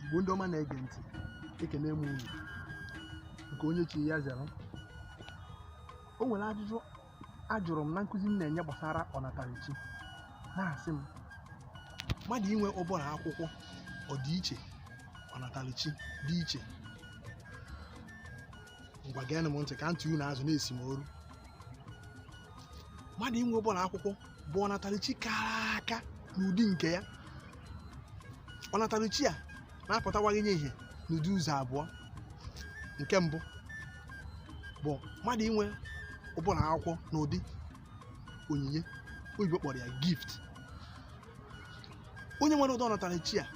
Igbo ndị ọma na-ege ntị, ekene m unu nke onye chi ya zere. O nwere ajụjụ ajụrụ m na nkụzi m na-enye gbasara ọnatarachi, na-asị m mmadụ inwe ụbọrụ akwụkwọ ọ dị iche, ọnatarachi dị iche. Ngwa geenụ m ntị ka ntị unu azụ na-esi m oru. Mmadụ inwe ụbọrụ akwụkwọ bụ ọnatarachi kara aka n'ụdị nke ya. Ọnatarachi a na-apụtawaghị nye ihe n'ụdị ụzọ abụọ. Nke mbụ bụ mmadụ inwe ụbọrụ akwụkwọ n'ụdị onyinye, oyibo kpọrọ ya gift. Onye nwere ụdị ọnatarachi a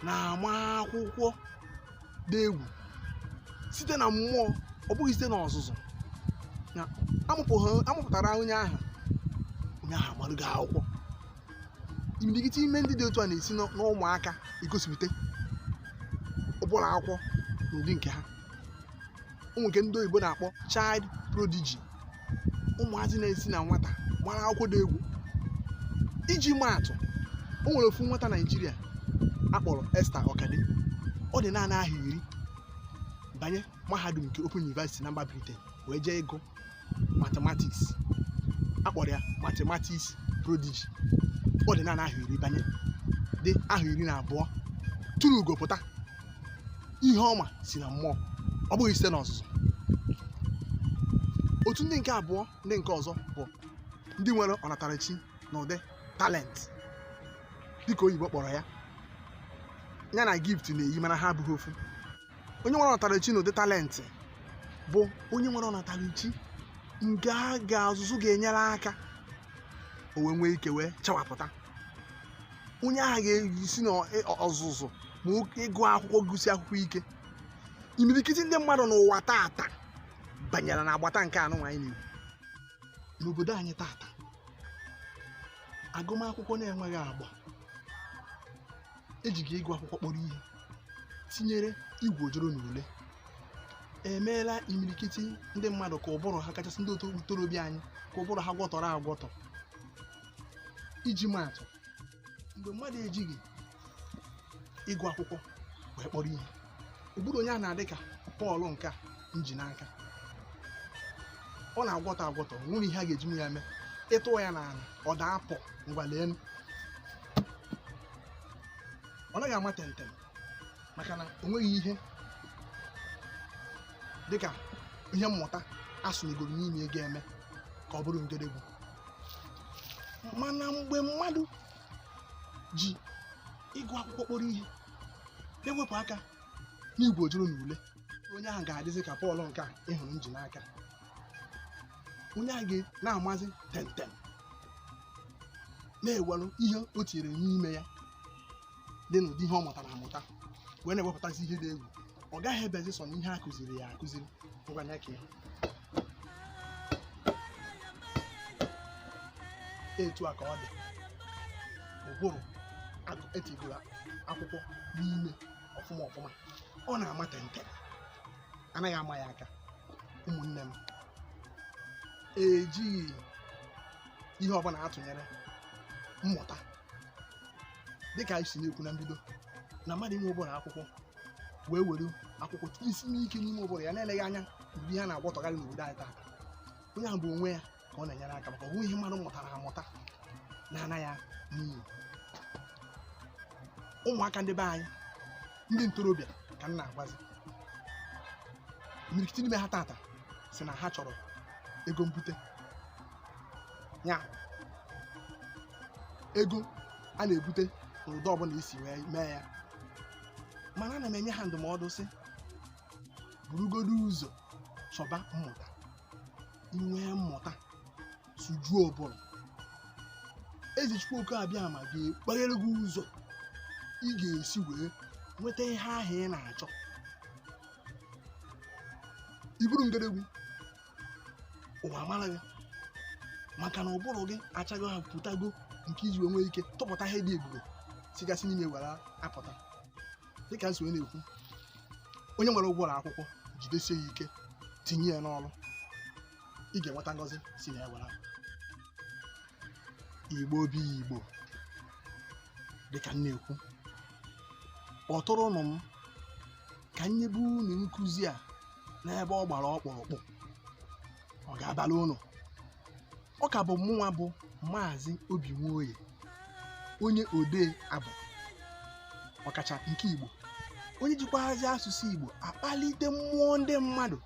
na-ama akwụkwọ dị egwu site na mmụọ, ọ bụghị site n'ọzụzụ. Na amụpụtara onye ahụ amarụgo akwụkwọ. Imirikiti ime ndị dị otu a na-esi n'ụmụaka egosipụta ụbọrụ akwụkwọ n'ụdị nke ha. Ụmụ nke ndị oyibo na-akpọ child prodigy, ụmụazị na-esi na nwata mara akwụkwọ dị egwu. Iji maa atụ, o nwere ofu nwata Naijiria akpọrọ Esther Okade. Ọ dị naanị ahụ 10 banye mahadum nke Open University na mba Britain wee jee ịgụ mathematics. Akpọrọ ya mathematics prodigy. Ọ dị naanị ahụ 10 banye, dị ahụ 12 tụrụ ugo pụta. Ihe ọma si na mmụọ, ọ bụghị site n'ọzụzụ. Otu ndị nke abụọ, ndị nke ọzọ bụ ndị nwere ọnatarachi na ụdị talent, dịka oyibo kpọrọ ya. Ya na gift na-eyi mana ha abụghị ofu. Onye nwere ọnatarachi na ụdị talent bụ onye nwere ọnatarachi nke a ga-azụzụ ga-enyere aka o wee nwee ike wee chawapụta. Onye ahụ ga-esi n'ọzụzụ ma ịgụ akwụkwọ, gụsi akwụkwọ ike. Imirikiti ndị mmadụ n'ụwa tata banyere na agbata nke anụ anyị na-ekwu. N'obodo anyị tata, agụmakwụkwọ na-enweghị agba ejighị ịgụ akwụkwọ kpọrọ ihe, tinyere igwe ojoro na ule, emeela imirikiti ndị mmadụ ka ụbụrụ ha, kachasị ndị ntorobịa anyị, ka ụbụrụ ha gwọtọrọ agwọtọ. Iji maa atụ, mgbe mmadụ ejighị ịgụ akwụkwọ wee kpọrọ ihe, ụbụrụ onye a na-adị ka Pọl nke a nji n'aka. Ọ na-agwọtọ agwọtọ, nwere ihe a ga-eji ya mee. Ịtụọ ya n'ala, ọ da-apụ ngwa leenu. Ọ naghị ama tentem maka na o nweghị ihe dịka ihe mmụta asụnyegoro n'ime ga-eme ka ọ bụrụ ngedegwu. Mana mgbe mmadụ ji ịgụ akwụkwọ kpọrọ ihe, ewepụ aka n'igwe ojoro na ule, onye ahụ ga-adịzi ka Pọl nke a ịhụrụ nji n'aka. Onye ahụ ga na-amazi tentem, na-ewelu ihe o tinyere n'ime ya dị n'ụdị ihe ọ mụtara amụta, wee na-ewepụtazi ihe dị egwu. Ọ gaghị ebezi sọ na ihe a kụziri ya akụziri. Ngwanya ka ya etu a ka ọ dị. Ụbụrụ etigoro akwụkwọ n'ime ọfụma ọfụma, ọ na-ama tentem, anaghị ama ya aka. Ụmụnne m, ejighị ihe ọbụla atụnyere mmụta. Dịka anyị si na-ekwu na mbido, na mmadụ inwe ụbụrụ akwụkwọ wee were akwụkwọ isi n'ike n'ime ụbụrụ ya, na-eleghị anya ụdị ihe na-agwọtọgarị n'obodo anyị tata. Onye ahụ bụ onwe ya ka ọ na-enyere aka, maka ọbụghị ihe mmadụ mụtara amụta na-ana ya n'iyi. Ụmụaka ndị be anyị, ndị ntorobịa ka m na-agwazi, imirikiti n'ime ha tata si na ha chọrọ ego mbute, ya ego a na-ebute n'ụdị ọbụla esi wee mee ya. Mana ana m enye ha ndụmọdụ sị, burugodo ụzọ chọba mmụta. Inwee mmụta, sujuo ụbụrụ. Eze Chukwuoke Abiama ga-ekpaghere gị ụzọ ị ga-esi wee nweta ihe ahụ ị na-achọ. Iburu ngedegwu, ụwa mara gị, maka na ụbụrụ gị achago ha pụtago nke iji wee nwee ike tụpụta ihe dị ebube sigasị n'ime were apụta. Dịka nsi wee na-ekwu, onye nwere ụbụrụ akwụkwọ jidesie ya ike, tinye ya n'ọrụ, ị ga-enweta ngọzi si na ya were. Igbo bi Igbo, dịka m na-ekwu, kpọtụrụ ụnụ m ka nyebe unu nkụzi a n'ebe ọ gbara ọkpụrụkpụ. Ọ ga-abalị unu. Ọ ka bụ mụnwa bụ Maazị Obi Nwoye, onye odee abụ ọkacha nke Igbo, onye jikwazi asụsụ Igbo akpalite mmụọ ndị mmadụ,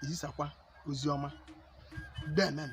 ezisakwa ozi ọma. Demen.